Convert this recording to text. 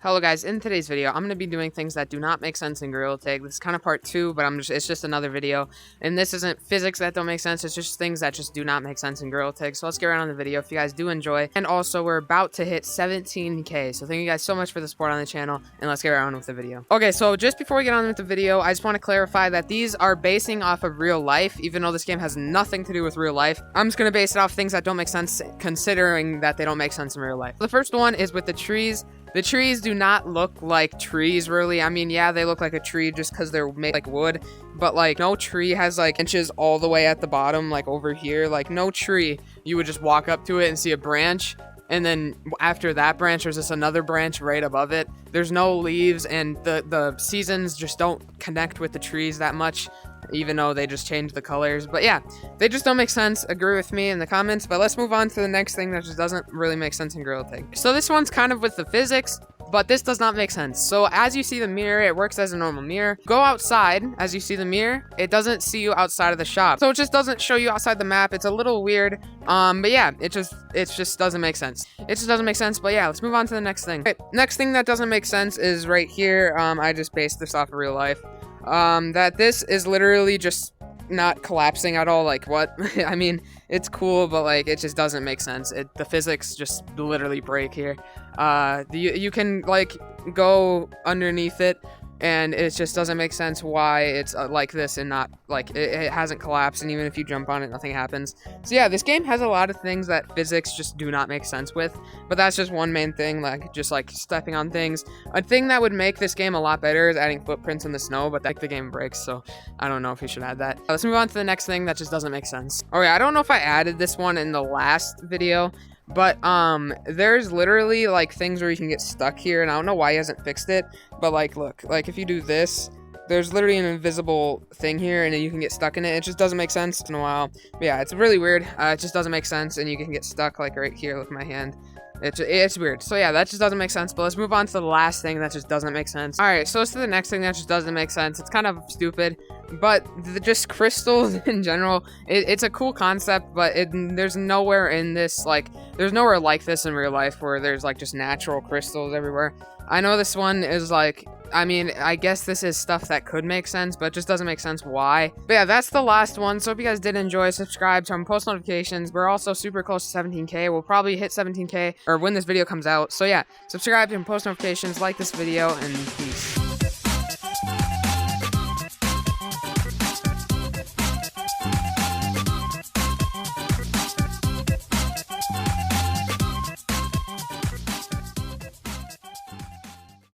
Hello guys, in today's video, I'm going to be doing things that do not make sense in Gorilla Tag. This is kind of part 2, but it's just another video. And this isn't physics that don't make sense, it's just things that just do not make sense in Gorilla Tag. So let's get right on the video if you guys do enjoy. And also, we're about to hit 17k, so thank you guys so much for the support on the channel, and let's get right on with the video. Okay, so just before we get on with the video, I just want to clarify that these are basing off of real life, even though this game has nothing to do with real life. I'm just going to base it off things that don't make sense, considering that they don't make sense in real life. The first one is with the trees. The trees do not look like trees, really. I mean, yeah, they look like a tree just because they're made like wood, but like no tree has like inches all the way at the bottom, like over here. Like no tree, you would just walk up to it and see a branch, and then after that branch, there's just another branch right above it. There's no leaves, and the seasons just don't connect with the trees that much, even though they just change the colors. But yeah, they just don't make sense. Agree with me in the comments. But let's move on to the next thing that just doesn't really make sense in Gorilla Tag. So this one's kind of with the physics, but this does not make sense. So as you see the mirror, it works as a normal mirror. Go outside, as you see the mirror, it doesn't see you outside of the shop. So it just doesn't show you outside the map. It's a little weird. But yeah, it just doesn't make sense. It just doesn't make sense. But yeah, let's move on to the next thing. Okay, next thing that doesn't make sense is right here. I just based this off of real life. That this is literally just not collapsing at all. Like, what? I mean, it's cool, but like it just doesn't make sense. The physics just literally break here. You can like go underneath it, and it just doesn't make sense why it's like this and not like it hasn't collapsed, and even if you jump on it, nothing happens. So yeah, this game has a lot of things that physics just do not make sense with, but that's just one main thing, like just like stepping on things. A thing that would make this game a lot better is adding footprints in the snow, but like the game breaks, so I don't know if you should add that. Let's move on to the next thing that just doesn't make sense. Okay, I don't know if I added this one in the last video, but there's literally like things where you can get stuck here, and I don't know why he hasn't fixed it, but like look, like if you do this, there's literally an invisible thing here, and then you can get stuck in it. It just doesn't make sense in a while. But yeah, it's really weird. It just doesn't make sense, and you can get stuck like right here with my hand. It's weird. So yeah, that just doesn't make sense. But let's move on to the last thing that just doesn't make sense. All right, so let's do the next thing that just doesn't make sense. It's kind of stupid, but just crystals in general, it's a cool concept, but there's nowhere in this, like, there's nowhere like this in real life where there's like just natural crystals everywhere. I know this one is like, I mean, I guess this is stuff that could make sense, but it just doesn't make sense why. But yeah, that's the last one. So if you guys did enjoy, subscribe, turn on post notifications. We're also super close to 17k. We'll probably hit 17k or when this video comes out. So yeah, subscribe and post notifications, like this video, and peace.